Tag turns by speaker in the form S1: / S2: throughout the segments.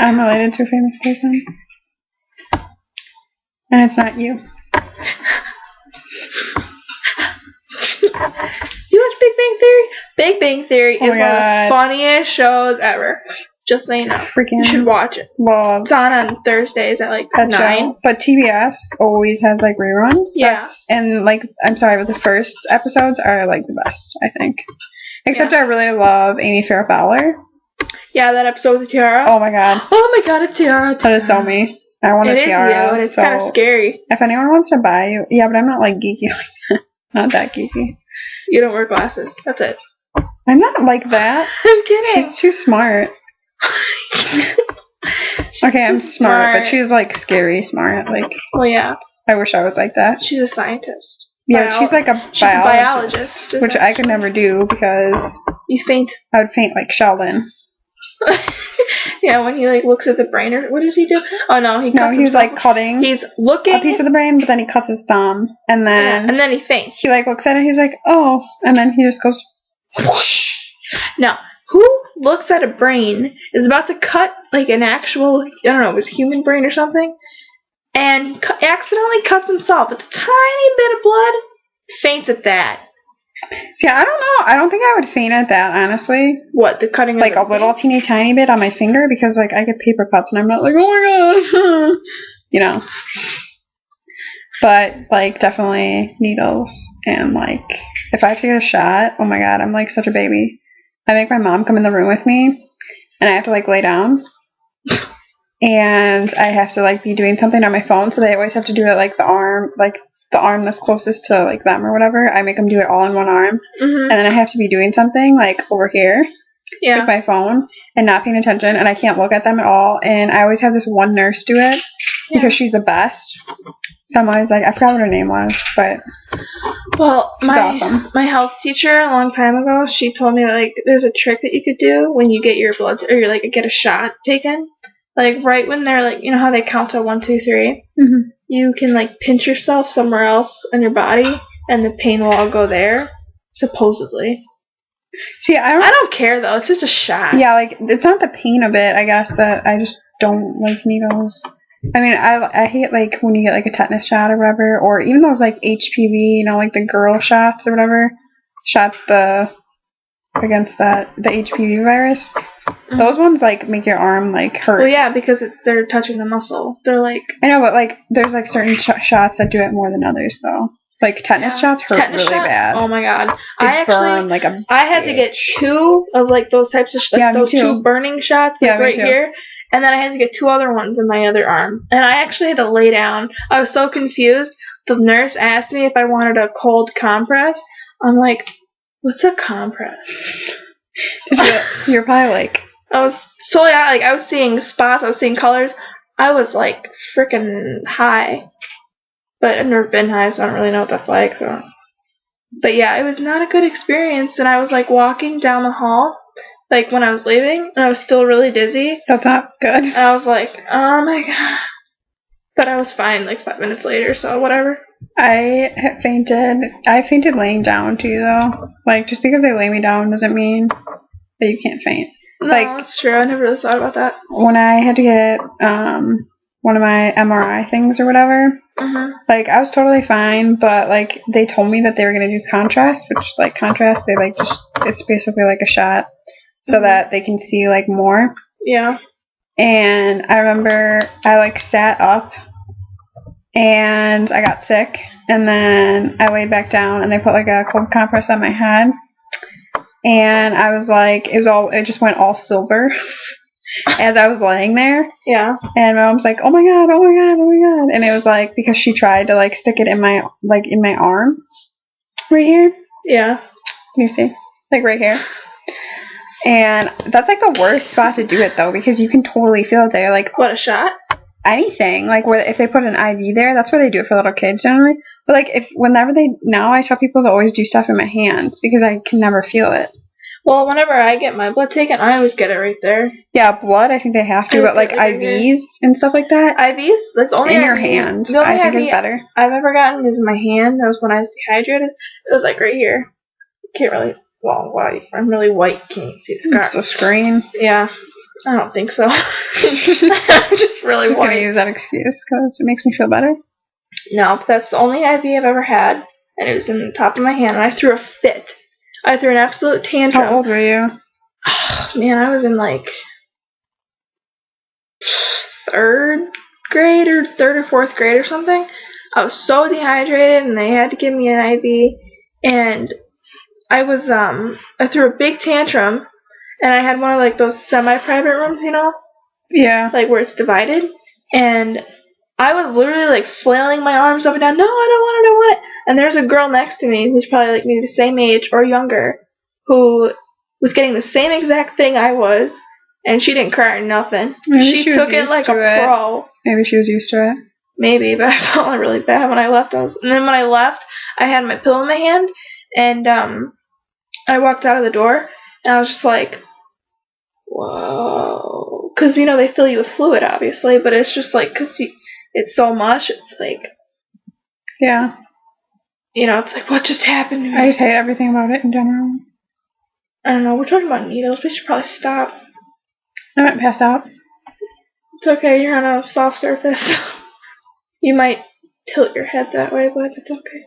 S1: I'm related to a famous person. And it's not you.
S2: Do you watch Big Bang Theory? Big Bang Theory is one of the funniest shows ever. Just so you know. You should watch it.
S1: Well,
S2: it's on Thursdays at like 9.
S1: Show. But TBS always has like reruns.
S2: Yeah.
S1: And like, I'm sorry, but the first episodes are like the best, I think. Except I really love Amy Farrah Fowler.
S2: Yeah, that episode with the tiara.
S1: Oh my god.
S2: Oh my god, a tiara.
S1: That is so me. I want a tiara.
S2: It is you, and it's kind of scary.
S1: If anyone wants to buy you, yeah, but I'm not like geeky like that. Not that geeky.
S2: You don't wear glasses. That's it.
S1: I'm not like that.
S2: I'm kidding.
S1: She's too smart. Okay, I'm smart, but she's like scary smart. Like,
S2: well, yeah.
S1: I wish I was like that.
S2: She's a scientist.
S1: Yeah, she's like a biologist, which I could never do because
S2: you faint.
S1: I would faint like Sheldon.
S2: Yeah, when he like looks at the brain, or what does he do? Oh no, he
S1: was like cutting.
S2: He's looking
S1: a piece of the brain, but then he cuts his thumb, and then
S2: he faints.
S1: He like looks at it, he's like, oh, and then he just goes.
S2: Now, who looks at a brain is about to cut like an actual, I don't know, it was human brain or something, and he accidentally cuts himself. It's a tiny bit of blood. Faints at that.
S1: See, I don't know. I don't think I would faint at that, honestly.
S2: What, the cutting of
S1: like a little teeny tiny bit on my finger, because like I get paper cuts and I'm not like, oh my god, you know. But like definitely needles, and like if I have to get a shot, oh my god, I'm like such a baby. I make my mom come in the room with me, and I have to like lay down, and I have to like be doing something on my phone, so they always have to do it like the arm that's closest to like them or whatever. I make them do it all in one arm, and then I have to be doing something like over here with my phone and not paying attention, and I can't look at them at all. And I always have this one nurse do it because she's the best. So I'm always like, I forgot what her name was, but she's awesome.
S2: My health teacher a long time ago, she told me that like there's a trick that you could do when you get your blood or you like get a shot taken. Like right when they're like, you know how they count to 1, 2, 3. You can like pinch yourself somewhere else in your body, and the pain will all go there. Supposedly.
S1: See, I
S2: don't care though. It's just a shot.
S1: Yeah, like it's not the pain of it. I guess that I just don't like needles. I mean, I hate like when you get like a tetanus shot or whatever, or even those like HPV, you know, like the girl shots or whatever, shots against the HPV virus. Those ones like make your arm like hurt.
S2: Well, yeah, because they're touching the muscle. They're like,
S1: I know, but like there's like certain shots that do it more than others though. Like tetanus shots hurt really bad.
S2: Oh my god!
S1: I burn like a.
S2: I had to get 2 of like those types of those 2 burning shots like right here. And then I had to get 2 other ones in my other arm. And I actually had to lay down. I was so confused. The nurse asked me if I wanted a cold compress. I'm like, what's a compress?
S1: You're probably like...
S2: I was totally like, I was seeing spots. I was seeing colors. I was like freaking high. But I've never been high, so I don't really know what that's like. So. But yeah, it was not a good experience. And I was like walking down the hall. Like, when I was leaving, and I was still really dizzy.
S1: That's not good.
S2: And I was like, oh my god. But I was fine, like, 5 minutes later, so whatever.
S1: I fainted laying down, too, though. Like, just because they lay me down doesn't mean that you can't faint.
S2: No,
S1: like,
S2: that's true. I never really thought about that.
S1: When I had to get, one of my MRI things or whatever, like, I was totally fine, but, like, they told me that they were going to do contrast, which, like, contrast, they, like, just, it's basically like a shot. So that they can see, like, more.
S2: Yeah.
S1: And I remember I, like, sat up and I got sick. And then I laid back down and they put, like, a cold compress on my head. And I was, like, it just went all silver as I was laying there.
S2: Yeah.
S1: And my mom's like, oh, my God, oh, my God, oh, my God. And it was, like, because she tried to, like, stick it in my arm. Right here.
S2: Yeah.
S1: Can you see? Like, right here. And that's, like, the worst spot to do it, though, because you can totally feel it there. Like,
S2: what, a shot?
S1: Anything. Like, if they put an IV there, that's where they do it for little kids, generally. But, like, now I tell people to always do stuff in my hands, because I can never feel it.
S2: Well, whenever I get my blood taken, I always get it right there.
S1: Yeah, blood, I think they have to, but, like, IVs and stuff like that.
S2: IVs? Like, the only
S1: in your hand, I think is better.
S2: I've ever gotten is my hand. That was when I was dehydrated. It was, like, right here. Can't really... Well, white. I'm really white. Can't see the scar.
S1: It's the screen.
S2: Yeah. I don't think so. I'm just really
S1: just gonna use that excuse because it makes me feel better.
S2: No, but that's the only IV I've ever had, and it was in the top of my hand, and I threw a fit. I threw an absolute tantrum.
S1: How old were you?
S2: Man, I was in like third or fourth grade or something. I was so dehydrated, and they had to give me an IV, and I was I threw a big tantrum, and I had one of like those semi-private rooms, you know?
S1: Yeah.
S2: Like where it's divided, and I was literally like flailing my arms up and down. No, I don't want it. And there's a girl next to me who's probably like maybe the same age or younger, who was getting the same exact thing I was, and she didn't cry or nothing. She took it like a pro.
S1: Maybe she was used to it.
S2: Maybe, but I felt really bad when I left. And then when I left, I had my pillow in my hand, and I walked out of the door, and I was just like, whoa. Because, you know, they fill you with fluid, obviously, but it's just like, because it's so much, it's like...
S1: Yeah.
S2: You know, it's like, what just happened to me?
S1: I just hate everything about it in general.
S2: I don't know, we're talking about needles. We should probably stop.
S1: I might pass out.
S2: It's okay, you're on a soft surface. You might tilt your head that way, but it's okay.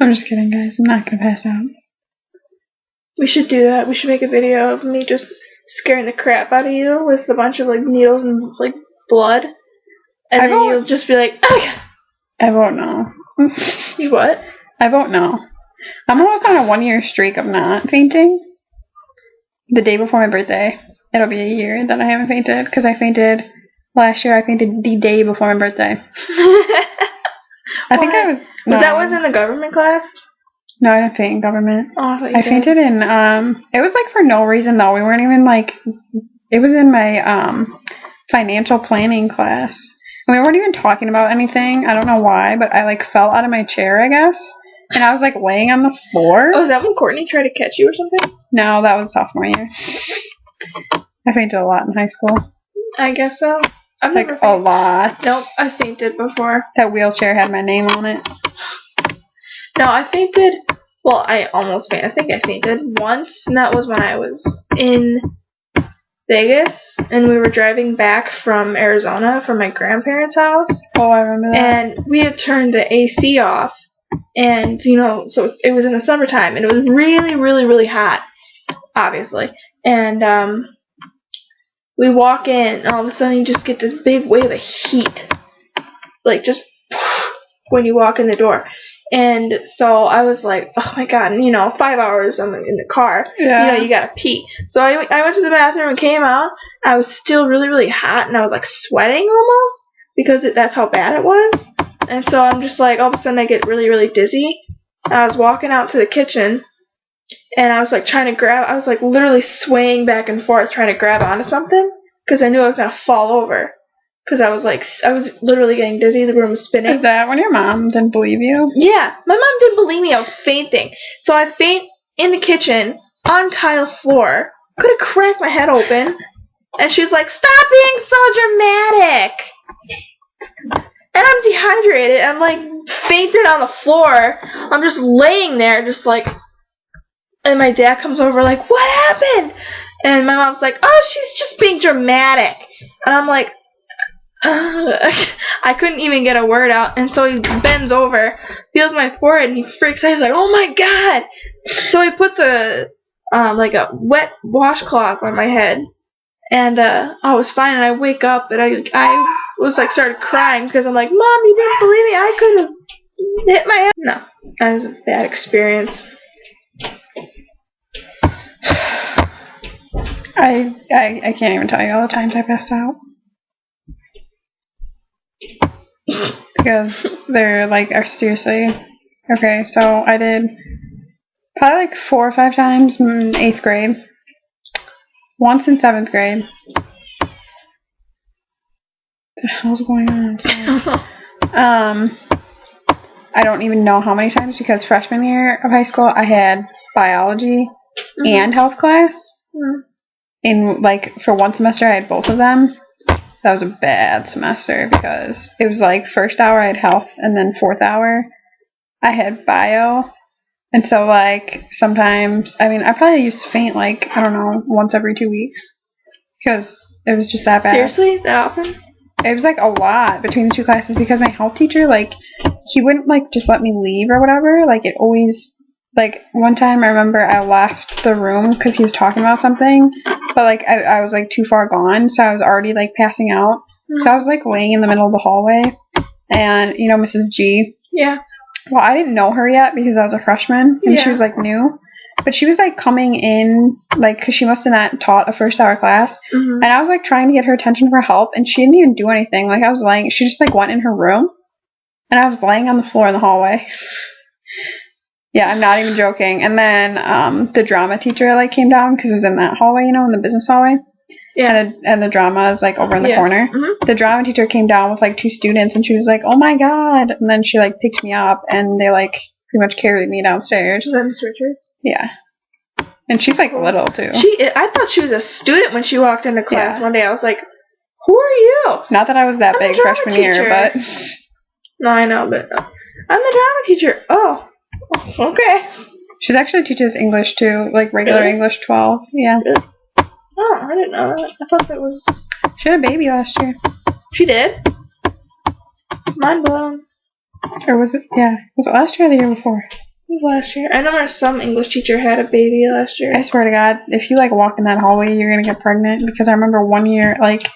S1: I'm just kidding, guys. I'm not going to pass out.
S2: We should do that. We should make a video of me just scaring the crap out of you with a bunch of like needles and like blood. And then you'll just be like, oh.
S1: I won't know.
S2: You what?
S1: I won't know. I'm almost on a 1-year streak of not fainting. The day before my birthday. It'll be a year that I haven't fainted, because I fainted last year. I fainted the day before my birthday. I think I was...
S2: Was that was in the government class?
S1: No, I didn't faint in government.
S2: Oh,
S1: I fainted in, it was like for no reason though. We weren't even like, it was in my, financial planning class. And we weren't even talking about anything. I don't know why, but I like fell out of my chair, I guess. And I was like laying on the floor.
S2: Oh, is that when Courtney tried to catch you or something?
S1: No, that was sophomore year. I fainted a lot in high school.
S2: I guess so. I've
S1: like a lot.
S2: Nope, I fainted before.
S1: That wheelchair had my name on it.
S2: No, I fainted. Well, I almost fainted. I think I fainted once, and that was when I was in Vegas, and we were driving back from Arizona from my grandparents' house.
S1: Oh, I remember that.
S2: And we had turned the AC off, and, you know, so it was in the summertime, and it was really, really, really hot, obviously. And we walk in, and all of a sudden you just get this big wave of heat. Like, just when you walk in the door. And so I was like, oh my god, and, you know, 5 hours I'm in the car. Yeah. You know, you gotta pee. So I went to the bathroom and came out. I was still really, really hot, and I was like sweating almost because that's how bad it was. And so I'm just like, all of a sudden I get really, really dizzy. And I was walking out to the kitchen, and I was like trying to grab, I was like literally swaying back and forth trying to grab onto something because I knew I was gonna fall over. Because I was literally getting dizzy. The room was spinning.
S1: Is that when your mom didn't believe you?
S2: Yeah. My mom didn't believe me. I was fainting. So I faint in the kitchen on tile floor. Could have cracked my head open. And she's like, stop being so dramatic. And I'm dehydrated. I'm like fainted on the floor. I'm just laying there just like. And my dad comes over like, what happened? And my mom's like, oh, she's just being dramatic. And I'm like, I couldn't even get a word out, and so he bends over, feels my forehead, and he freaks out. He's like, "Oh my god!" So he puts a wet washcloth on my head, and I was fine. And I wake up, and I was like started crying because I'm like, "Mom, you didn't believe me. I could have hit my head." No, that was a bad experience.
S1: I can't even tell you all the times I passed out. Because they're like, are seriously. Okay, so I did probably like 4 or 5 times in 8th grade. Once in 7th grade. What the hell's going on? I don't even know how many times because freshman year of high school I had biology and health class. In like for one semester I had both of them. That was a bad semester because it was like first hour I had health and then 4th hour I had bio, And so, like, sometimes, I mean, I probably used to faint, like, I don't know, once every 2 weeks. Because it was just that bad.
S2: Seriously? That often?
S1: It was, like, a lot between the 2 classes because my health teacher, like, he wouldn't, like, just let me leave or whatever. Like, it always, like, one time I remember I left the room because he was talking about something. But, like, I was, like, too far gone. So I was already, like, passing out. So I was, like, laying in the middle of the hallway. And, you know, Mrs. G.
S2: Yeah.
S1: Well, I didn't know her yet because I was a freshman. And she was, like, new. But she was, like, coming in, like, because she must have not taught a first hour class. And I was, like, trying to get her attention for help. And she didn't even do anything. Like, I was laying. She just, like, went in her room. And I was laying on the floor in the hallway. Yeah, I'm not even joking. And then the drama teacher, like, came down because it was in that hallway, you know, in the business hallway. Yeah. And the drama is, like, over in the corner. The drama teacher came down with, like, 2 students, and she was like, oh, my God. And then she, like, picked me up, and they, like, pretty much carried me downstairs.
S2: Was that Miss Richards?
S1: Yeah. And she's, like, little, too.
S2: I thought she was a student when she walked into class one day. I was like, who are you?
S1: Not that I was that big freshman year, but...
S2: No, I know, but I'm the drama teacher. Oh, okay.
S1: She actually teaches English, too, like, regular English 12. Yeah.
S2: Really? Oh, I didn't know that. I thought that was...
S1: She had a baby last year.
S2: She did? Mind blown.
S1: Or was it? Yeah. Was it last year or the year before?
S2: It was last year. I know some English teacher had a baby last year.
S1: I swear to God, if you, like, walk in that hallway, you're gonna get pregnant. Because I remember one year, like,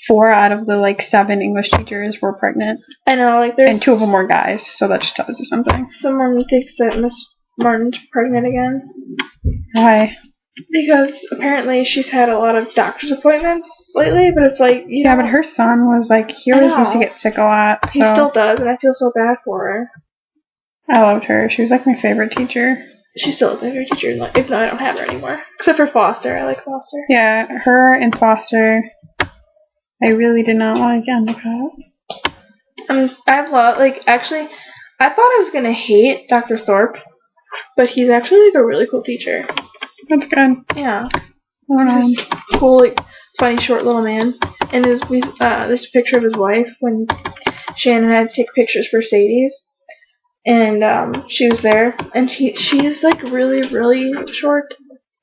S1: 4 out of the, like, 7 English teachers were pregnant.
S2: I know, like, there's...
S1: And 2 of them were guys, so that just tells you something.
S2: Someone thinks that Miss Martin's pregnant again.
S1: Why?
S2: Because apparently she's had a lot of doctor's appointments lately, but it's like, you know...
S1: Yeah, but her son was, like, he always used to get sick a lot, so...
S2: He still does, and I feel so bad for her.
S1: I loved her. She was, like, my favorite teacher.
S2: She still is my favorite teacher, even though I don't have her anymore. Except for Foster. I like Foster.
S1: Yeah, her and Foster... I really did not like Endicott.
S2: Actually, I thought I was gonna hate Dr. Thorpe, but he's actually, like, a really cool teacher.
S1: That's good.
S2: Yeah.
S1: I don't know.
S2: He's this cool, like, funny, short little man. And there's a picture of his wife when Shannon had to take pictures for Sadie's. And, she was there. And she's, like, really, really short.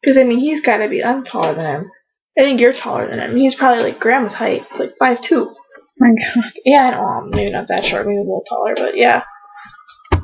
S2: Because, I mean, he's gotta be, I'm taller than him. I think you're taller than him. He's probably, like, Grandma's height, like 5'2".
S1: Oh my God.
S2: Yeah, I know. Maybe not that short, maybe a little taller, but yeah.